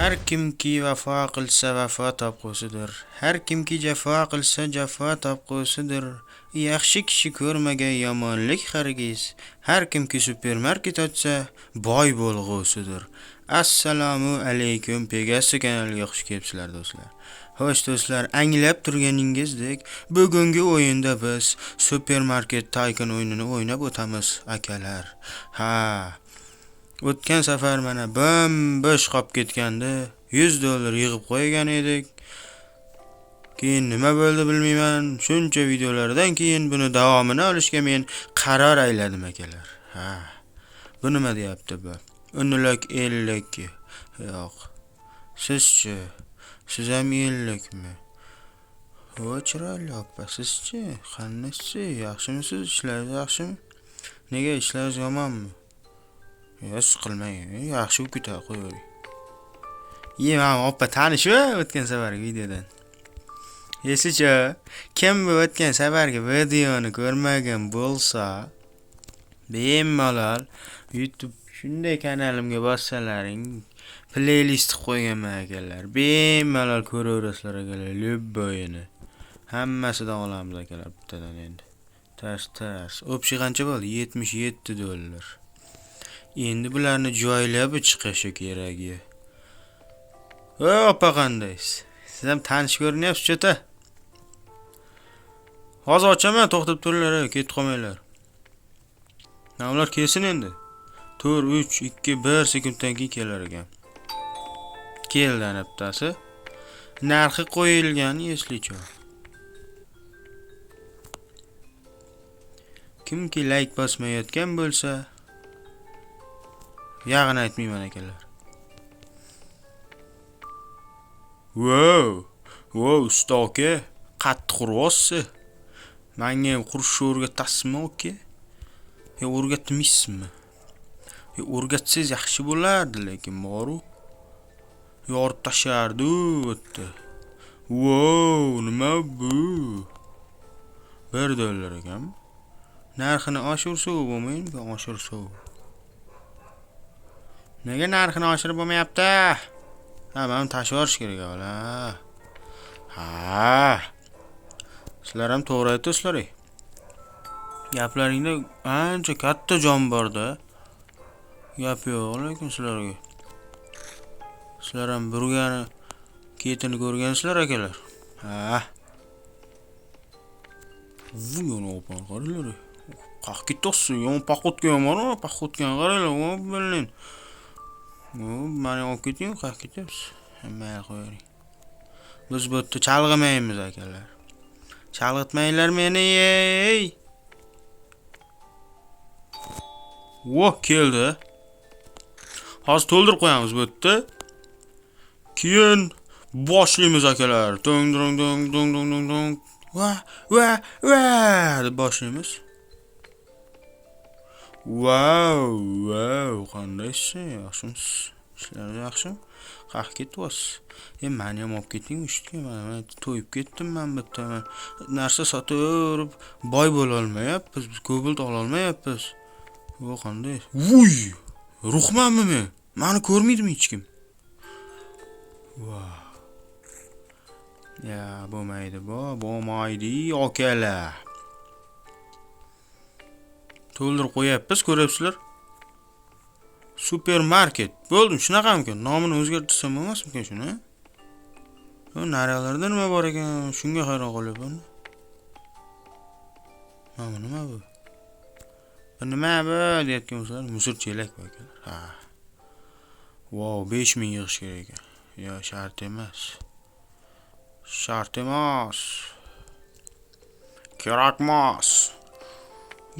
Har kimki vafo qilsa vafo topqusidir. Har kimki jafo qilsa jafo topqusidir. Yaxshi kishi ko'rmagan yomonlik hargiz. Har kimki supermarket ochsa boy bo'lg'usidir. Assalomu alaykum, Pegasi kanaliga xush kelibsizlar do'stlar. Xo'sh do'stlar, anglab turganingizdek, bugungi o'yinda biz supermarket Tycoon o'yinini o'ynab o'tamiz, akalar. O'tgan safar mana bo'sh qolib ketganda $100 yig'ib qo'ygan edik. Keyin nima bo'ldi bilmayman. Shuncha videolardan keyin buni davomini olishga men qaror ayladim, akalar. Bu nima deyapti bu? Unilak 50. Yo'q. Sizchi? Siz ham 50mi? Chiroyli opa, sizchi? Qanday? Yaxshimisiz? Ishlaringiz yaxshimi? Nega ishlaringiz yomonmi? Yo'q, qilmang. Yaxshi o'qita qo'ying. Men opa tanishib o'tgan safargi videodan. Esicha, kim bu o'tgan safargi videoni ko'rmagan bo'lsa, bemalol YouTube shunday kanalimga bossalaring, playlist qo'yganman akalar. Bemalol ko'raverasizlar akalar, любойni. Hammasidan olamiz akalar bittadan endi. Tas. O'pshi qancha bo'ldi? $77. Endi bularni joylab chiqishi kerak. Opa qandaysiz? Siz ham tanish ko'rinyapsiz, chota. Hozir ochaman, to'xtab turinglar, ketib qolmanglar. Ular kelsin endi. 4, 3, 2, 1 sekunddan keyin kelar ekan. Keldi bittasi. Narxi qo'yilgan, eslicha. Kimki like bosmayotgan bo'lsa, yag'ini aytmayman akalar. Wow, ustoka, qattiq urvossiz. Menga ham qurishni o'rgatasizmi, oka? O'rgatmaysizmi? O'rgatsangiz yaxshi bo'lardi, lekin boru. Yorib tashardi o'tdi. Nima bu? $1 ekanmi? Narxini oshirsa bo'lmaymi? Oshirsa. Nega narxini oshirib bo'lmayapti? Men tashib yuborish kerak avvalo. Sizlar ham to'g'ri aytasizlar. Gaplaringda ancha katta jon bor-da. Gap yo'q, lekin sizlarga. Sizlar ham burgani ketini ko'rgansizlar akalar. Buni o'pan qaranglar. Qaq ketasiz, yon paxotga yomon, paxotgan qaranglar, bilin. Meni olib keting, qaq ketyapsiz. Mayli qo'ying. Biz bu yerda chalg'imaymiz akalar. Chalg'itmanglar meni, ey. Keldi. Hozir to'ldirib qo'yamiz bu yerda. Keyin boshlaymiz akalar. Dong. deb boshlaymiz. Qandaysiz? Yaxshimisiz? Ishlaringiz yaxshimi? Qaq ketyapsiz. Meni ham olib keting, eshitdingmi? Men to'yib ketdim men bitta. Narsa sotib boy bo'la olmayapmiz. Biz ko'pil ola olmayapmiz. Qanday? Ruhmanmi men? Meni ko'rmaydimi hech kim? Bo'lmaydi, akalar. To'ldirib qo'yapmiz, ko'ryapsizlar? Supermarket. Bo'ldim, shunaqamikan. Nomini o'zgartirsam bo'lmasmikan shuni? Nariyalarda nima bor ekan? Shunga hayron qolyapman. Nima bu? Nima bu deyotgan bo'lsalar, musor chelak bu akalar. 5000 yig'ish kerak ekan. Shart emas. Kerakmas.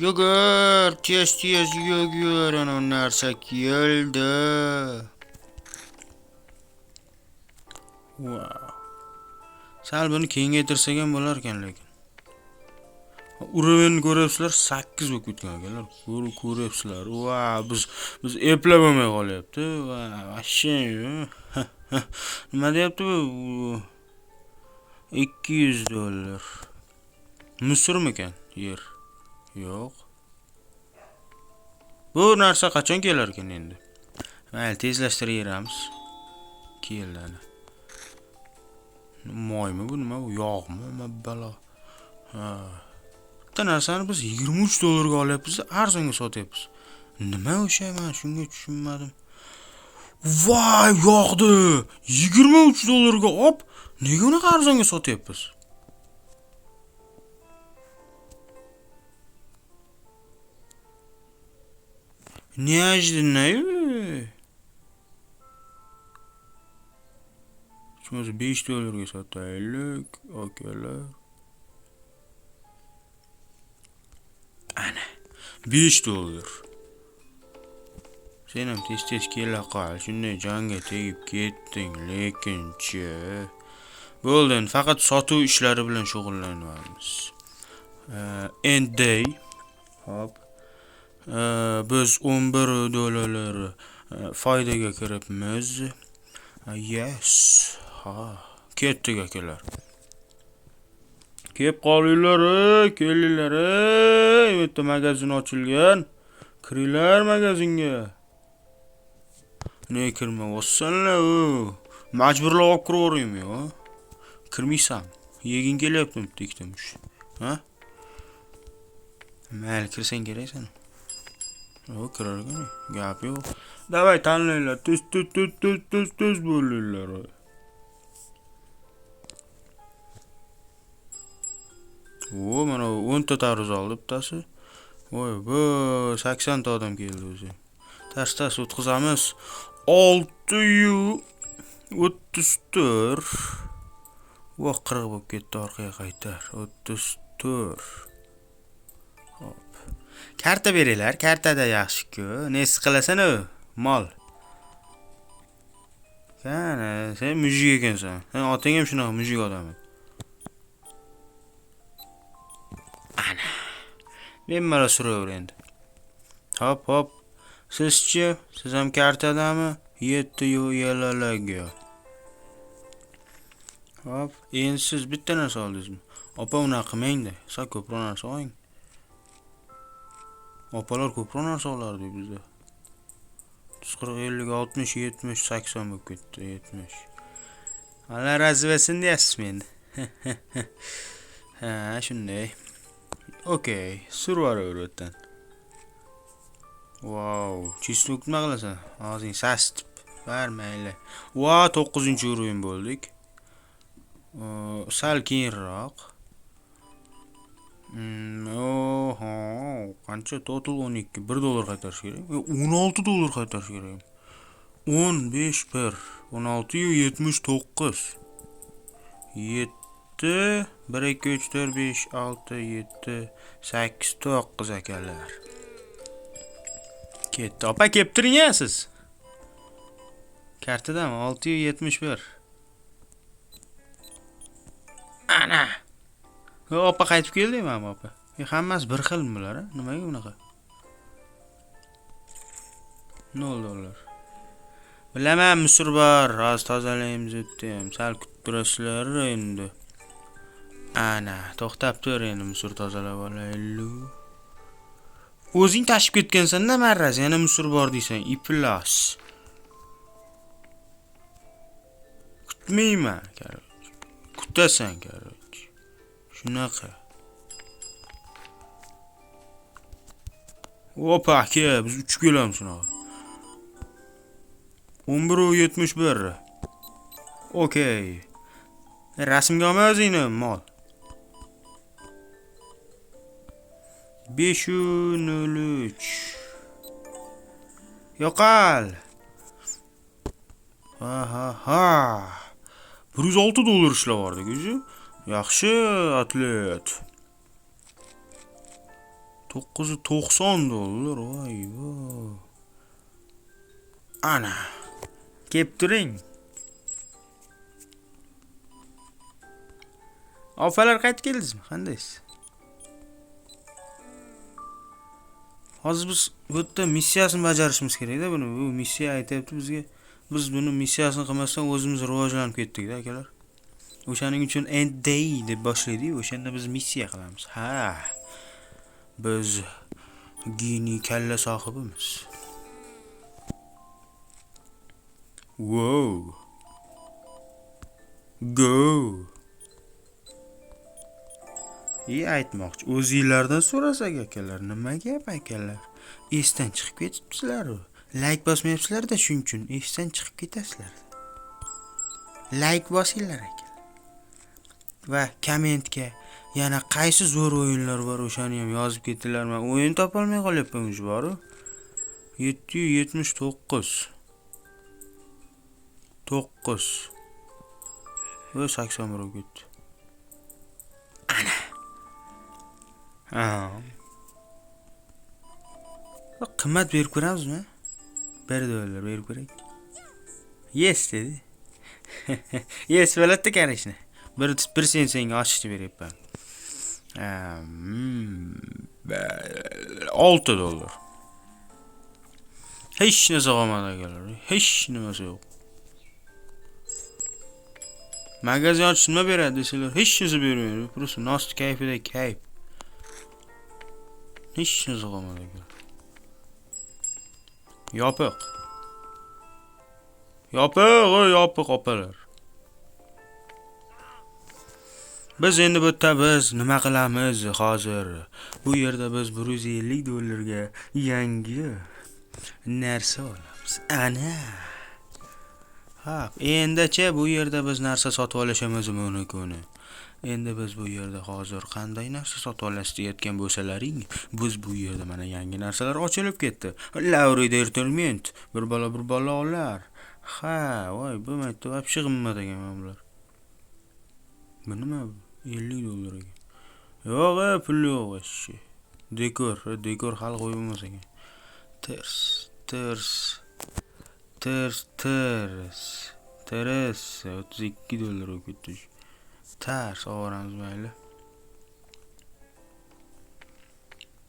Yugur, tez yugur, ana narsa keldi. Sal buni kengaytirsak ham bo'lar ekan, lekin. Urovni ko'ryapsizlar, 8 bo'lib ketgan ekanlar. Ko'ryapsizlar. Biz eplab bo'lmay qolyapti. Vashshe. Nima deyapti bu? $200. Musurmikan yer? Yo'q. Bu narsa qachon kelar ekan endi? Mayli, tezlashtirib beramiz. keldi ana. Moymi bu nima bu? Yog'mi? Mabbalo. Ha. Bitta narsani biz 23 dollarga olyapmiz, arzonga sotyapmiz. Nima o'sha, men shunga tushunmadim. Voy, yo'qdi. 23 dollarga op, nega uni arzonga sotyapmiz? Неожиданно. Şunu 5 dollarga sotaylik, akalar. Ana, 5 dollar. Sen ham tez kela qol. Shunday jonga tegib ketding, lekinchi. Bo'ldi, faqat sotuv ishlari bilan shug'ullanyapmiz. End day. Hop. Biz 11 dollar foydaga kiribmiz. Yes. Ha, ketdik akalar. Kelib qolinglar, kelinglar. Bu yerda magazin ochilgan. Kiringlar magazinga. Ne kirmayapsanlar u? Majburlab olib kiraveraymi yo? Kirmaysan. Yegin kelyapti tekdamish. Ha? Mayli kirsang keraksan. O kirargan. Gap yo'q. Davay tanlanglar. Tez bo'linglar. O, mana 10 ta taruz oldi bittasi. Voy, bu 80 ta odam keldi o'zi. Tars o'tkazamiz. 634. Voh, 40 bo'lib ketdi, orqaga qaytar. 34. Hop. Karta beringlar, kartada yaxshi-ku. Nesi qilasan u? Mol. Qani, sen mujik ekansan. Sen oting ham shunaqa mujik odam. Ana. Men mana suraver endi. Hop. Sizchi? Siz ham kartadami? 7 yalalarga. Hop, endi siz bitta narsa oldingizmi? Opa, unaqa qilmang-da. Sa ko'proq narsa oling. Opalar ko'proq narsa olardi bizda. 40, 50, 60, 70, 80 bo'lib ketdi. 70. Allah razı olsun deyapsiz meni. Ha, shunday. Okay, survaraver o'tdan. Wow, chislik nima qilasan? Hozir sastib, bermayli. Va 9-uruyn bo'ldik. Sal keyinroq. Oho, qancha total 12, 1 dollar qaytarish kerak. 16 dollar qaytarish kerak. 15 1, 16 79. 7 1 2 3 4 5 6 7 8 9 akalar. Ketdi. Opa, kelib turing siz. Kartadami? 671. Ana. Opa qaytib keldingmi, opa? Hammasi bir xil bular, nimaga unaqa? 0 dollar. Bilaman, misr bor. Hozir tozalaymiz o'tdim. Sal kutib turasizlar endi. Ana, to'xtab tur endi, misr tozalab olaylik. O'zing tashib ketgansan-da marraz, yana misr bor deysan, iflos. Kutmayman, karoch. Kutasan, karoch. Shunaqa. Opa, aka, biz uchib kelamiz shunaqa. 11.71. Okay. Rasmga olmayozingni, mol. 503. Yo'qol. Ha. 106 dollar ishlab bordik o'zi. Yaxshi atlet. 990 dollar. Voy. Ana. Kelib turing. Ofalar qaytib keldingizmi? Qandaysiz? Hozir biz bu yerda missiyasini bajarishimiz kerak-da buni. Bu missiya aytayapti bizga. Biz buni missiyasini qilmasdan o'zimiz rivojlanib ketdik-da, akalar. O'shaning uchun end day deb boshlaydik, o'shanda biz missiya qilamiz. Ha. Biz geni kalla sohibimiz. Wow. Go. Aytmoqchi, o'zingizlardan so'rasak akalar, nima gap akalar? Esdan chiqib ketibsizlar. Like bosmayapsizlar-da, shuning uchun esdan chiqib ketasizlar. Like bosinglar aka. Va kommentga yana qaysi zo'r o'yinlar bor o'shani ham yozib ketinglar. Men o'yin topolmay qolyapman o'zi bor-ku. 779 9 va 81 ketdi. Ana. Ha. Qimmat berib ko'ramizmi? $1 berib ko'rak. Yes dedi. Yes bo'ladi qarashni. Bir senga ochiqcha beryapman. $6. Hech narsa qolmadi akalar. Hech nimasi yo'q. Magazin ochib nima beradi desalar, hech narsa bermaydi. Просто nost kayfida kayf. Hech narsa qolmadi akalar. Yopiq. Yopiq opalar. Biz endi bu yerda nima qilamiz hozir? Bu yerda biz $150 ga yangi narsa olamiz. Ana. Ha, endi-chi bu yerda biz narsa sotib olishimiz mumkin. Endi biz bu yerda hozir qanday narsa sotib olasiz deyotgan bo'lsalaring, biz bu yerda mana yangi narsalar ochilib ketdi. Lauri Derterment, bir bola olar. Ha, voy, bu maytda вообще qimmat ekan bular. Bu nima? $50 ekan. Yo'q, pul yo'q вообще. Dekor hal qo'yilmas ekan. Ters $32 ketdi. Tars ovoramiz mayli.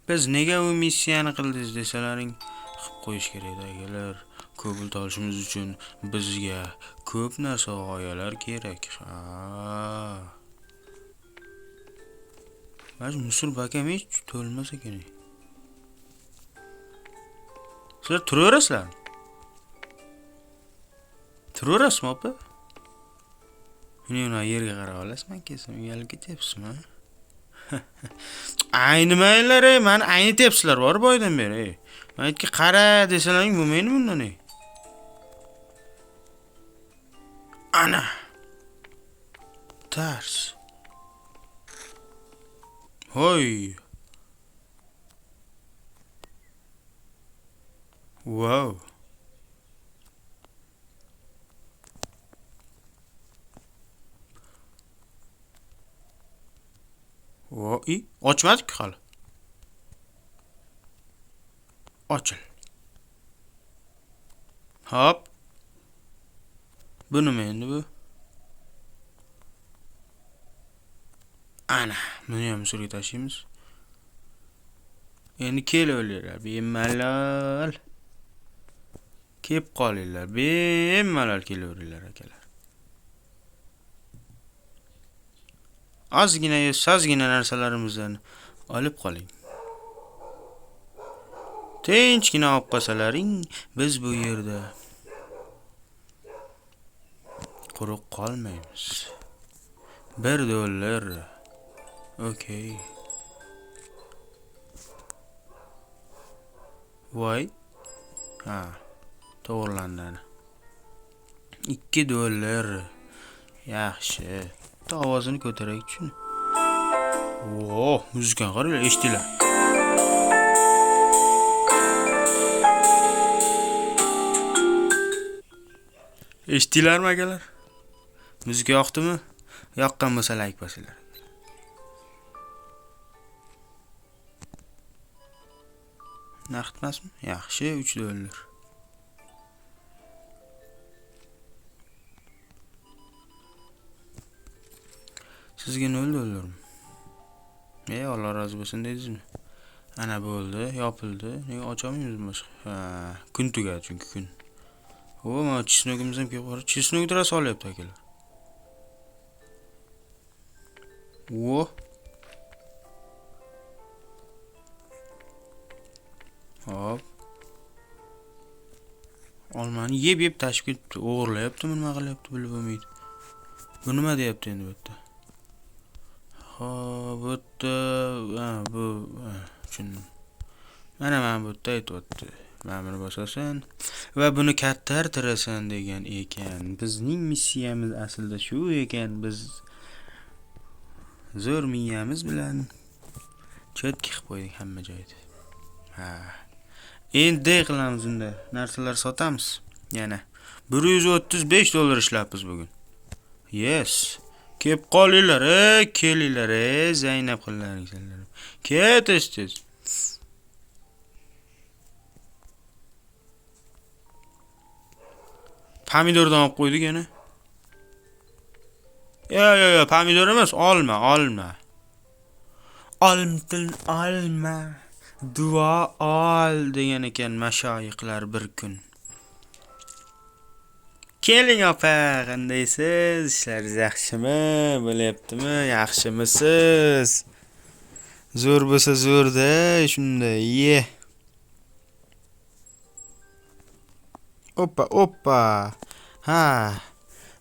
Biz nega bu missiyani qildingiz desalaring, qilib qo'yish kerak akalar. Ko'p pul olishimiz uchun bizga ko'p narsa g'oyalar kerak. Ha. Mana Musur bakam hech to'lmas ekan. Sizlar turaverasizlar. Turaverasizmi opa? Meni yerga qarab olasizmi kesin, uyalib ketyapsizmi? Aynimaylar, meni aynityapsizlar bor boydan beri. Men aytga qara desalaring bo'lmaydi bundan. Ana. Tars. Hoy. Wow. Ochmadik hali. Ochil. Hop. Bu nima endi bu? Ana, buni ham surga tashlaymiz. Endi kelaveringlar, bemalol. Kelib qolinglar, bemalol kelaveringlar akalar. Sozgina narsalarimizdan olib qoling. Tinchgina olib qolsalaring, biz bu yerda quruq qolmaymiz. $1. Okay. Voy. Ha, to'g'rilandi. $2. Yaxshi. Ovozini ko'tarak shuni. Voh, muzikani qaranglar, eshitdilar. Eshitdilarmi akalar? Muzika yoqdimi? Yoqqan bo'lsa like bosinglar. Naqd emasmi? Yaxshi, $3. Sizga $0. Alloh rozi bo'lsin dedingizmi? Ana bo'ldi, yopildi. Nega ocholmaymiz boshqa? Ha, kun tugadi chunki kun. Mana chisnogimiz ham kelib qoldi. Chisnogni tira solyapti akalar. Hop. Olmani yeb tashib ketibdi. O'g'irlayaptimi, nima qilyapti bilib bo'lmaydi. Bu nima deyapti endi bu yerda? Xo'p, bu yerda bu tushundim. Mana bu yerda aytyapti. Mana buni bosasan va buni kattartirasan degan ekan. Bizning missiyamiz aslida shu ekan. Biz zo'r miyamiz bilan cho'tki qilib qo'ydik hamma joyda. Ha. Endi qilamiz unda. Narsalar sotamiz. Yana $135 ishlabmiz bugun. Yes. Kep qolinglar, kelinglar, Zaynab qillaringlar. Ketishsiz. Pomidordan olib qo'ydik yana. Yo, pomidor emas, olma. Olma. Duo ol degan ekan mashoyiqlar bir kun. Keling opa, qandaysiz? Ishlaringiz yaxshimi? Bo'lyaptimi? Yaxshimisiz? Zo'r bo'lsa zo'rda, shunday. Ye. Oppa. Ha.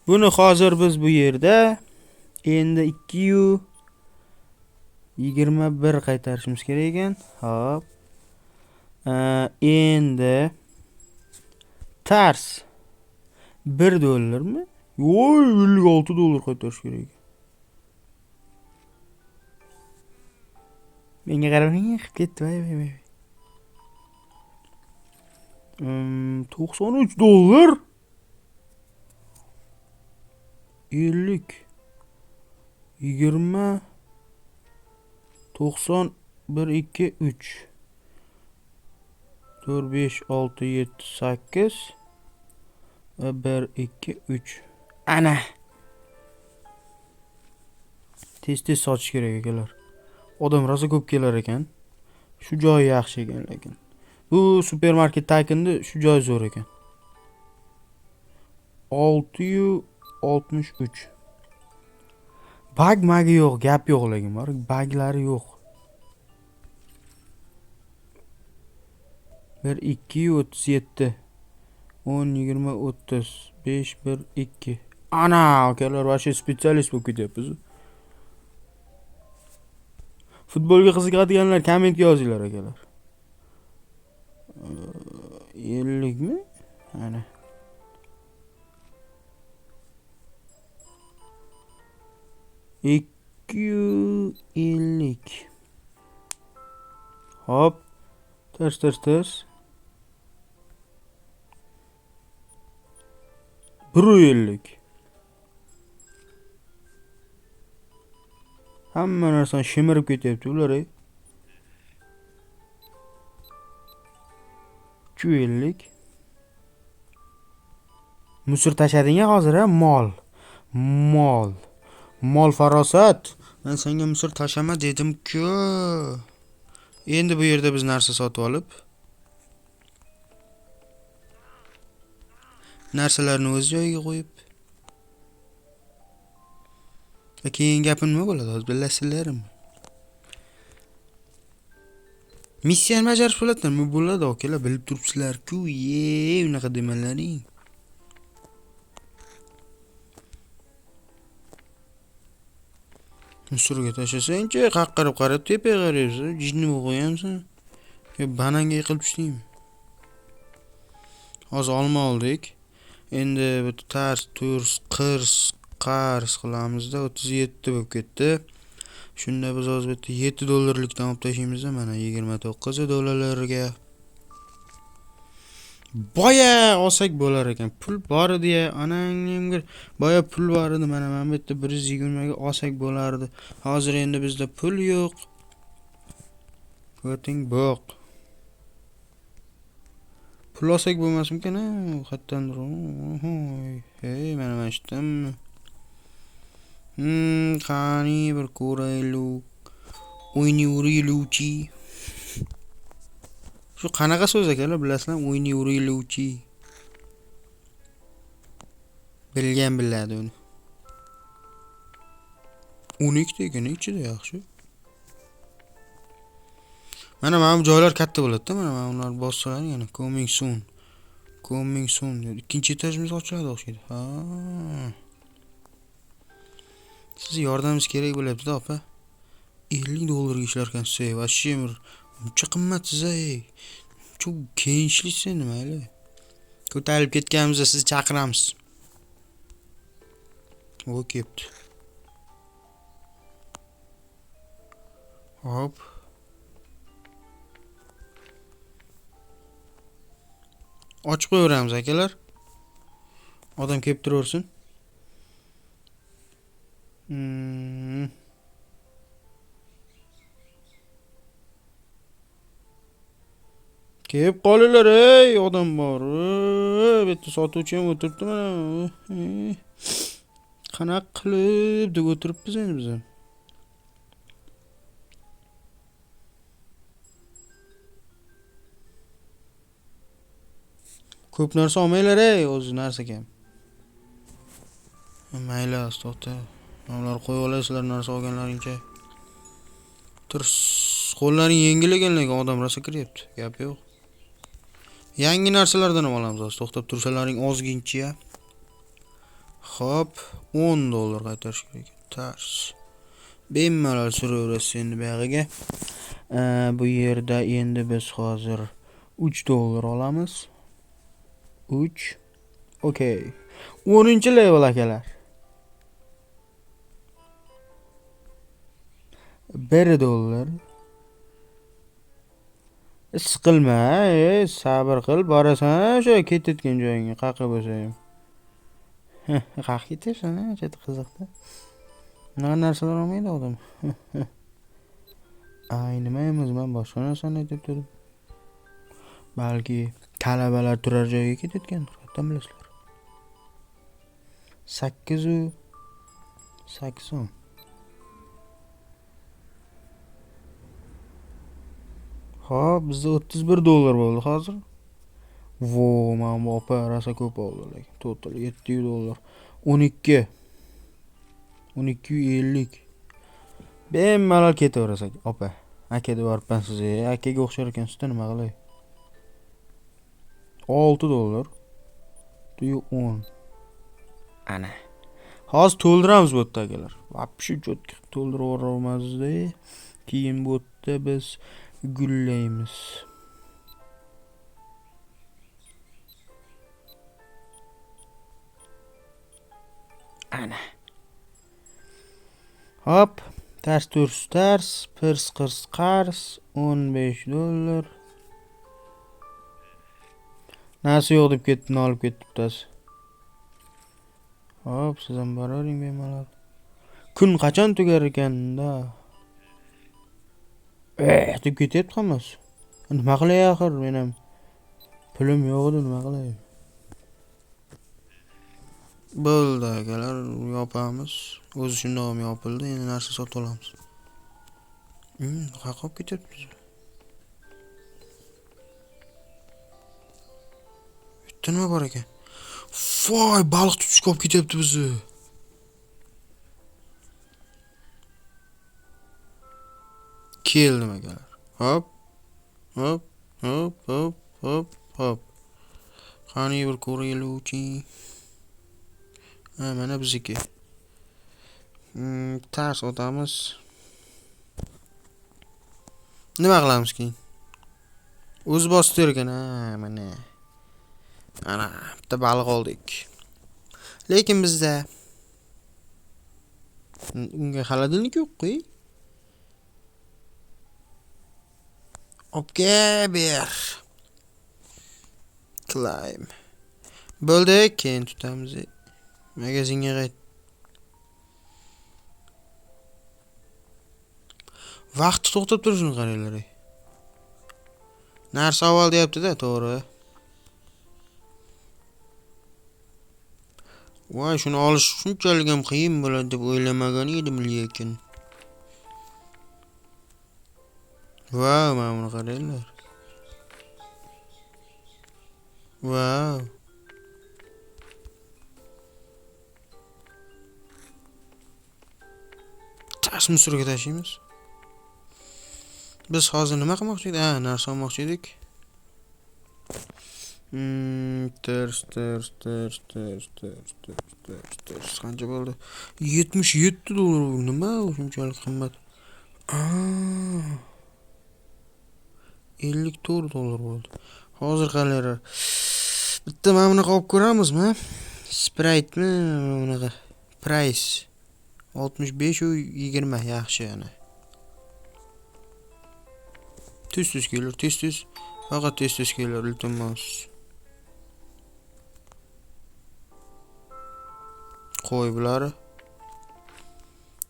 Buni hozir biz bu yerda endi 221 qaytarishimiz kerak ekan. Hop. Endi tars $1 mi? Voy, $56 qaytarish kerak. Menga qarang, qilib ketdi, voy. $93 50 20 90 1 2 3 4 5 6 7 8 va 1 2 3. Ana. Tez sochish kerak ekanlar. Odam rosa ko'p kelar ekan. Shu joyi yaxshi ekan lekin. Bu supermarket taykinda shu joy zo'r ekan. 663. Bag magi yo'q, gap yo'q lekin bor, baglari yo'q. 1 2 37 10 20 30 5 1 2. Ana, akalar, vashi specialist bo'lib ketyapmiz. Futbolga qiziqadiganlar kommentga yozinglar akalar. 50 mi? Ana. 250. Hop. Ters. 150. Hamma narsani shimirib ketyapti ular. 250. Musor tashading hozir, Mol farosat. Men senga musor tashama dedim-ku. Endi bu yerda biz narsa sotib olib, narsalarni o'z joyiga qo'yib, keyin gapim nima bo'ladi? Hozir bilasizlarmi? Missiyani bajarish bo'ladimi? Bo'ladi, akalar, bilib turibsizlar-ku. Unaqa demalaring. Musorga tashlasang-chi, qaqqarib qarab tepaga qarayapsan, jinni bo'lib qo'yamsan. Bananga yiqilib tushdingmi? Hozir olma oldik. Endi bu tars, turs, qars qilamizda 37 bo'lib ketdi. Shunda biz hozir bitta $7 olib tashlaymiz, mana $29 boya olsak bo'lar ekan. Pul bor edi-ya, anangimga boya pul bor edi. Mana bu yerda 120 ga olsak bo'lardi. Hozir endi bizda pul yo'q. O'ting boq. Pul olsak bo'lmasmikan-a? Xattandir. Hey, mana eshitdim. Qani bir ko'raylik. O'ynayveraylikchi. Shu qanaqa so'z akalar, bilasizlarmi? O'ynayveraylikchi. Bilgan biladi uni. 12 ekan, ichida yaxshi. Mana bu joylar katta bo'ladi-da, mana ular bossalar yana coming soon. Ikkinchi etajimiz ochiladi o'xshaydi. Ha. Siz yordamıngiz kerak bo'lyapti-da, opa. 50 dollarga ishlar ekansiz, вообще bir uncha qimmatsiz, ey. Çok keyinchlisin mayli. Ko'tarib ketganimizda sizni chaqiramiz. O kepti. Hop. Ochib qo'yaveramiz akalar. Odam kelib turaversin. Kelib qolinglar, ey, odam bor. Bu yerda sotuvchi ham o'tiribdi mana. Qanaqa qilib deb o'tiribmiz endi biz ham. Ko'p narsa olmanglar, ey, o'zi narsa kam. Mayli, to'xta. Ular qo'yib olasizlar narsa olganlaringcha. Turs, qo'llaring yengil ekan, lekin odam rosa kiryapti. Gap yo'q. Yangi narsalardan ham olamiz, hozir to'xtab tursalaring ozgincha. Hop, 10 dollar qaytarish kerak. Tars. Bemalol suraverasiz endi bu yerga. Bu yerda endi biz hozir 3 dollar olamiz. 3. Okey. 10-level akalar. 1 dollar. Siqilma, sabr qil, borasan o'sha ketayotgan joyingga, qaqa bo'lsa ham. Qaq ketasan, juda qiziqda. Bunaqa narsalar olmaydi odam. Ay, nima emas, men boshqa narsani aytib turdim. Balki talabalar turar joyiga ketayotgandir, qayerdan bilasizlar? 8 Hop, bizda 31 dollar bo'ldi hozir. Vo, men bu opa rosa ko'p oldi lekin. Total 700 dollar. 12. 1250. Bemalol ketaverasan, opa. Aka deb boribman sizga. Akaga o'xshar ekansiz-da, nima qilay? 6 dollar. 10. Ana. Hozir to'ldiramiz bu yerda akalar. Вообще jotga to'ldiraveramiz-da. Keyin bu yerda biz gullaymiz. Ana. Hop, ters turs ters, pirs qirs qars, 15 dollar. Narsa yo'q deb ketdini olib ketibdi. Hop, siz ham boravering bemalol. Kun qachon tugar ekan-da? Deb ketyapti hammasi. Nima qilay axir, men ham pulim yo'q edi, nima qilay? Bo'ldi akalar, yopamiz. O'zi shunday ham yopildi, endi narsa sotib olamiz. Qaqab ketyapti. Bitta nima bor ekan? Voy, baliq tutishga olib ketyapti bizni. Keldim akalar. Hop. Hop, hop, hop, hop, hop. Qani bir ko'raylikchi. Mana bizniki. Tars otamiz. Nima qilamiz keyin? O'zi bosib ekan, mana. Ana, bitta baliq oldik. Lekin bizda unga xaladilnik yo'q-ku. Obga ber. Climb. Bo'ldi, keyin tutamiz. Magazinga qayt. Vaqtni to'xtab turishini qaranglar. Narsa avval deyapti-da, to'g'ri. Voy, shuni olish shunchalik ham qiyin bo'ladi deb o'ylamagan edim lekin. Wow, mana buni qaranglar. Wow. Tasmi surga tashlaymiz. Biz hozir nima qilmoqchi edik? Narsa olmoqchi edik. Ters. Qancha bo'ldi? 77 dollar. Nima u shunchalik qimmat? 54 dollar bo'ldi. Hozir qalaylar. Bitta mana bunaqa olib ko'ramizmi? Sprite mi bunaqa? Price 65 u 20 yaxshi yana. Tez kelar, tez. Faqat tez kelar, iltimos. Qo'y bular.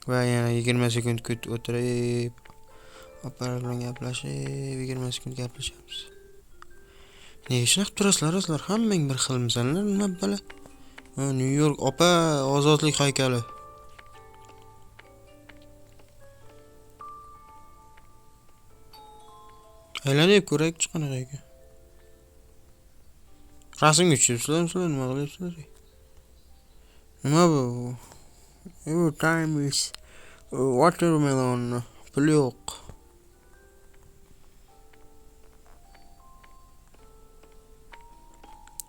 Va yana 20 sekund kutib o'tirib, operator bilan gaplashib, 20 sekund gaplashamiz. Nega shunaqa turasizlar? Hammang bir xilmisanlar, nima bala? New York opa, ozodlik haykali. Aylanib ko'raylik qanaqa ekan. Rasmga tushibsizlar, nima qilyapsizlar? Nima bu? Every time is watermelon. Pul yo'q.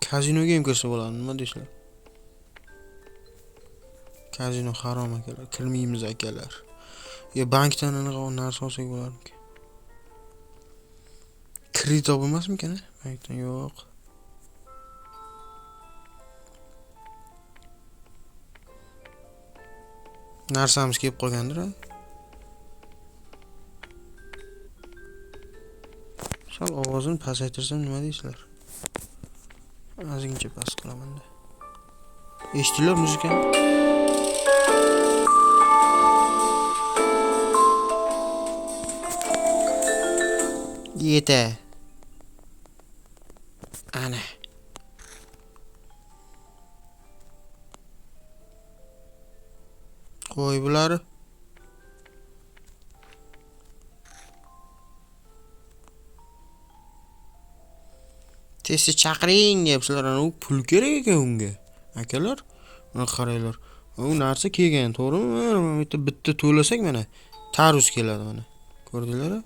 Kazinoga ham kirsa bo'ladi, nima deysizlar? Kazino harom akalar, kirmaymiz akalar. Bankdan anaqa narsa olsak bo'larmi? Kredit olmasmikan? Bankdan yo'q. Narsamiz kelib qolgandir. Sal ovozini pasaytirsam nima deysizlar? Ozgincha past qilaman-da. Eshitdilar muzikani? Yeta. Ana. Qo'y bular. Tezda chaqiring deyapsizlar, u pul kerak ekan unga. Akalar, mana qaranglar. U narsa kelgan, to'g'rimi? Bitta to'lasak mana tarus keladi mana. Ko'rdinglar-mi?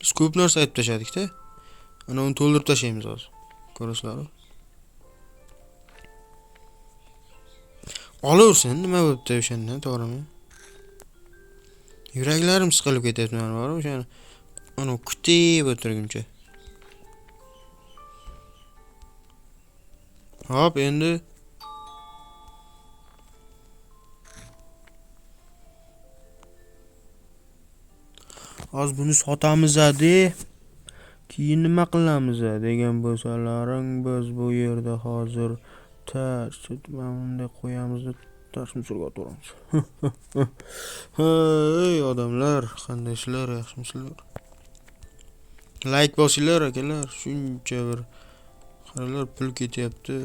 Biz ko'p narsa aytib tashadik-da. Ana uni to'ldirib tashlaymiz hozir. Ko'rasizlarmi? Olaversin, nima bo'pti o'shandan, to'g'rimi? Yuraklarim siqilib ketyapti mana bor, o'shani. Ana kutib o'tirguncha. Hop, endi hozir buni sotamiz-a-de. Keyin nima qilamiz degan bo'lsalaring, biz bu yerda hozir ters bunday qo'yamiz deb ters misolga o'tiramiz. Hey odamlar, qandaysizlar, yaxshimisizlar? Like bosinglar akalar, shuncha bir qaranglar pul ketyapti.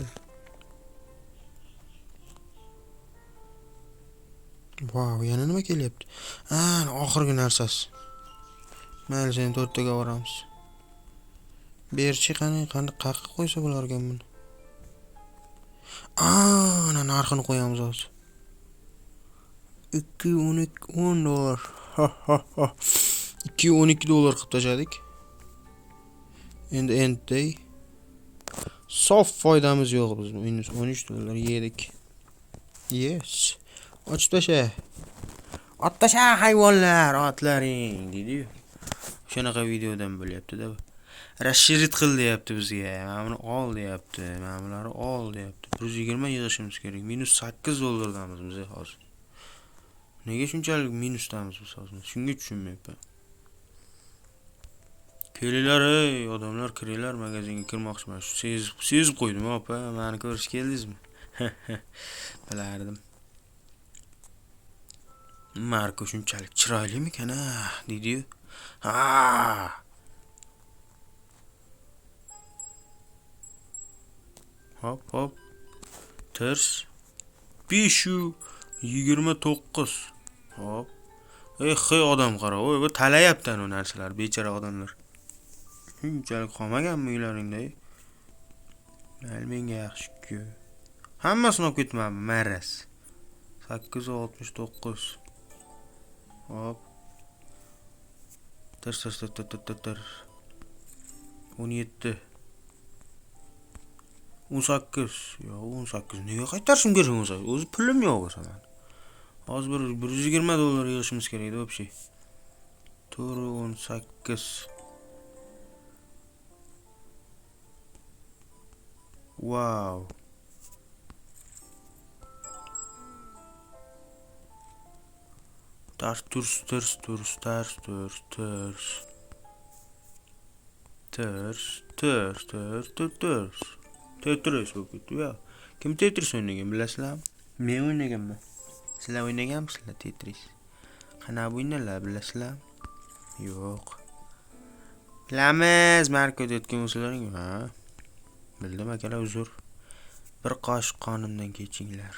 Wow, yana nima kelyapti? Oxirgi narsasi. Mayli, sen 4 taga boramiz. Berchi qani qayerga qo'ysa bo'lar ekan buni? Ana narxini qo'yamiz hozir. 2.10 dollar. 2.12 dollar qilib tashladik. Endi endday. Sof foydamiz yo'q biz. Minus 13 dollar yedik. Yes. Ochib tasha. Ot tasha hayvonlar, otlaring dedi-yu. Shunaqa videodan bo'lyapti-da. Расширит qil deyapti bizga. Mana buni ol deyapti. Mana bularni ol deyapti. 120 yig'ishimiz kerak. Minus 8 dollardamiz biz hozir. Nega shunchalik minusdamiz biz hozir? Shunga tushunmayapman. Kelinglar ey odamlar, kiringlar magazinga kirmoqchiman. Sezib qo'ydim, opa. Meni ko'rish keldingizmi? Bilardim. Marko shunchalik chiroylimikan dedi-yu. Hop. Ters. 529. Hop. Hey odam qara, voy bu talayapti u narsalar, bechora odamlar. Shunchalik qolmaganmi uylaringda? Menga yaxshi-ku. Hammasini olib ketmanmi, maras. 869. Hop. Ters. 17. 18. Yo'q, 18. Nega qaytarishim kerak bo'lsa? O'zi pulim yo'q bo'lsa men. Hozir bir $120 yig'ishimiz kerak edi вообще. To'g'ri 18. Wow. Ters ters ters ters ters ters ters ters ters ters ters Tetris bo'lib ketdi ya. Kim Tetris o'ynagan bilasizlarmi? Men o'ynaganman. Sizlar o'ynaganmisizlar Tetris? Qanaqa o'ynalar bilasizlarmi? Yo'q. Bilamiz, marka o'tayotgan bo'lsalaring, ha. Bildim akalar, uzr. Bir qoshiq qonimdan kechinglar.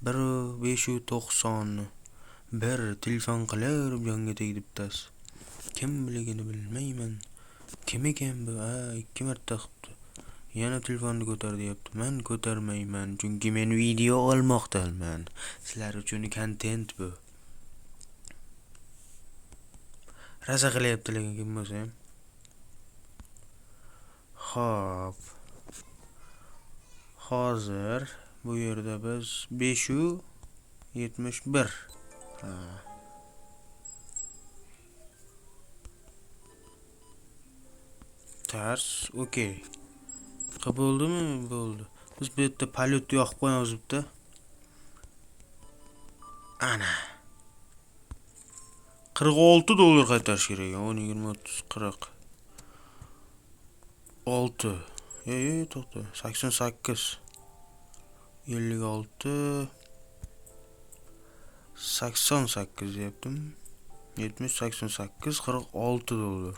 590 bir telefon qilib jonga tegdi bittasi. Kim biligini bilmayman. Kim ekan bu? 2 marta qilibdi. Yana telefonni ko'tar deyapti. Men ko'tarmayman, chunki men video olmoqdaman. Sizlar uchun kontent bu. Raza qilyapti lekin kim bo'lsa ham. Xo'p. Hozir bu yerda biz 571. Ters, okey. Bo'ldimi? Bo'ldi. Biz bu yerda polyot yoqib qo'yamiz bitta. Ana. $46 qaytarish kerak. 10, 20, 30, 40. 6. To'xta. 88. 56. 88 deyaptim. 70, 88, $46.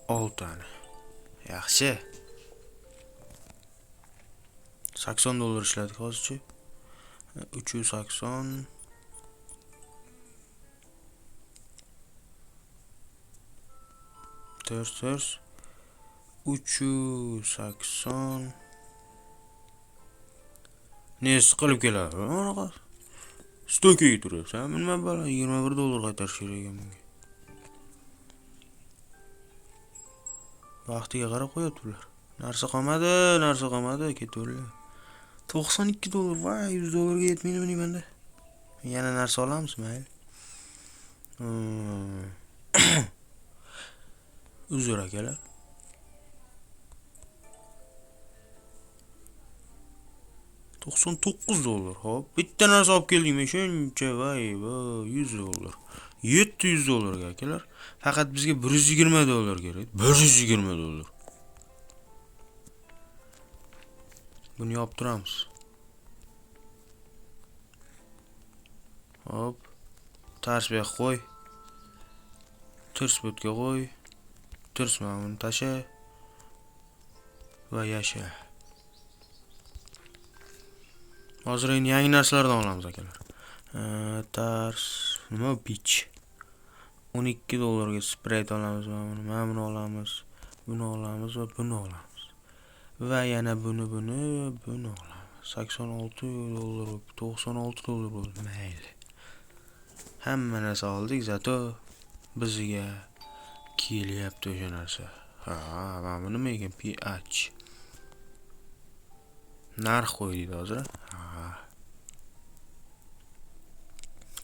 6 tane. Yaxshi. $80 ishladik hozircha. 380. Ters. 380. Ne siqilib keladi? Anaqa. Stokiga turibsan. Nima bo'la $21 qaytarish kerak ekan bunga. Vaqtiga qarab qo'yaptilar. Narsa qolmadi, ketaverlar. $92, voy, $100 ga yetmaydi buni benda. Yana narsa olamiz, mayli. Uzr akalar. $99. Hop, bitta narsa olib keldim men shuncha, voy, $100. $700 ga akalar. Faqat bizga $120 kerak. $120. Buni yopib turamiz. Hop. Ters bu yoqqa qo'y. Tirs bu yerga qo'y. Tirs mana buni tasha. Va yasha. Hozir endi yangi narsalardan olamiz akalar. Tars, nima bitch. $12 ga sprayt olamiz, mana buni olamiz. Buni olamiz va buni olamiz. Va yana buni olamiz. $86, $96 bo'ldi, mayli. Hamma narsa oldik, zato bizga kelyapti o'sha narsa. Mana bu nima ekan? pH. Narx qo'ydik hozir.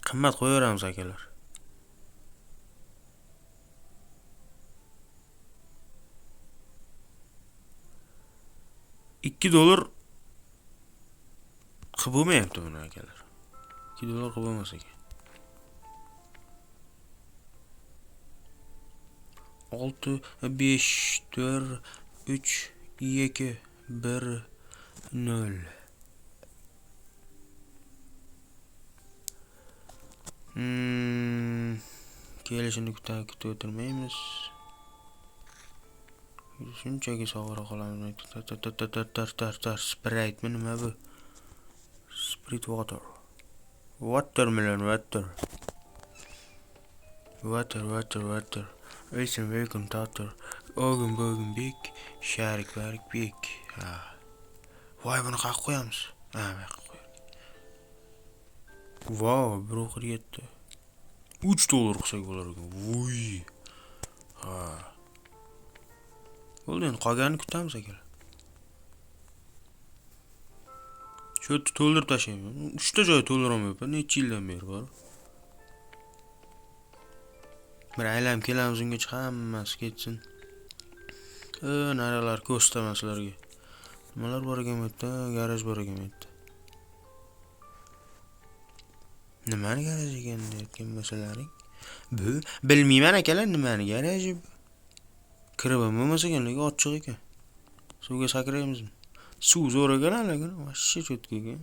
Qimmat qo'yaveramiz akalar. $2 qilib bo'lmayapti buni akalar. $2 qilib bo'lmas ekan. 6, 5, 4, 3, 2, 1, 0. Kelishini kutib o'tirmaymiz. Shunchaki sovg'a qolamiz. Sprite nima bu? Sprite water. Watermelon water. Water. Listen, welcome tater. Ogun big. Sharik big. Voy, buni qayerga qo'yamiz? Bu yoqqa qo'yamiz. Wow, bir oxir yetdi. $3 qilsak bo'lar ekan. Voy. Bo'ldi, endi qolganini kutamiz akalar. Shu yerni to'ldirib tashlayman. 3 ta joy to'ldira olmayapman. Necha yildan beri bor. Bir aylanib kelamiz ungacha hammasi ketsin. Naralar ko'rsataman sizlarga. Nimalar bor ekan bu yerda? Garaj bor ekan bu yerda. Nimani garaj ekan deyotgan bo'lsalaring? Bu bilmayman akalar, nimani garaji bu? Kirib bo'lmasa ekan, lekin ochiq ekan. Suvga sakraymizmi? Suv zo'r ekan, lekin vashshe cho'tka ekan.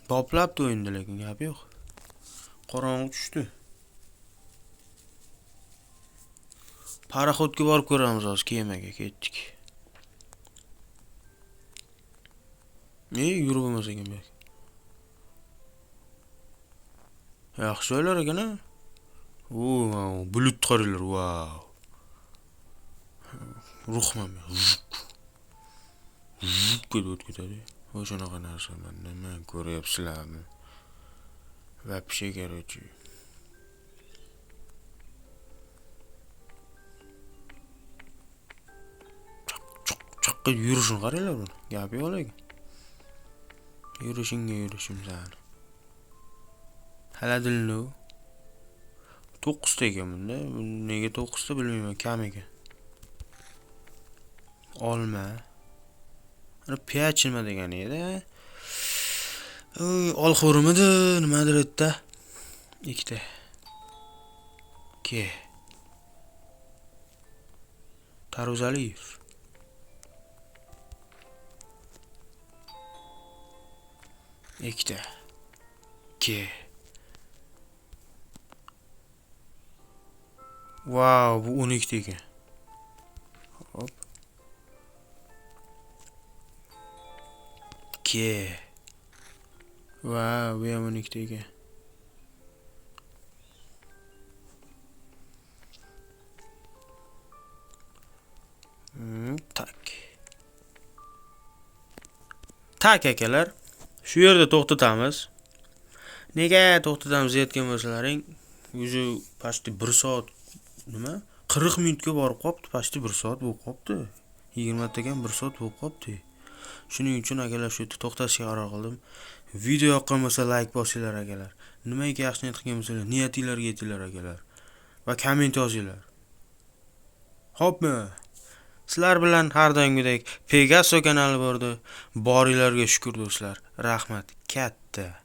Boplabdi o'yinda, lekin gap yo'q. Qorong'i tushdi. Paraxodga borib ko'ramiz hozir, kemaga ketdik. Yurib bo'lmas ekan bu. Yaxshi joylar ekan-a? Bulut qaranglar, vau. Ruhman. Ketib ketadi. O'shanaqa narsalar nima ko'ryapsizlarmi? Вообще, короче. Chaqqa yurishini qaranglar buni. Gap yo'q lekin. Yurishimdan. Haladilnu. 9 ta ekan bunda. Nega 9 ta bilmayman, kam ekan. Olma. Ana piyach nima degani edi? Olxo'rimidi, nimadir edi? Ikkita. Ke. Taruzaliyev. Ikkita. Ke. Wow, bu 12 ta ekan. Hop. Ke. Wow, bu ham 12 ta ekan. Tak akalar. Shu yerda to'xtatamiz. Nega to'xtatamiz deyotgan bo'lsalaring, o'zi pasti 1 soat nima? 40 minutga borib qopti, pasti 1 soat bo'lib qopti. 20 tagan 1 soat bo'lib qopti. Shuning uchun akalar shu yerda to'xtashga qaror qildim. Video yoqqan bo'lsa like bosinglar akalar. Nimaga yaxshi niyat qilgan bo'lsalar, niyatinglarga yetinglar akalar. Va komment yozinglar. Xo'pmi? Sizlar bilan har doimgidek Pegaso kanali bordi. Boringlarga shukr do'stlar. Rahmat katta.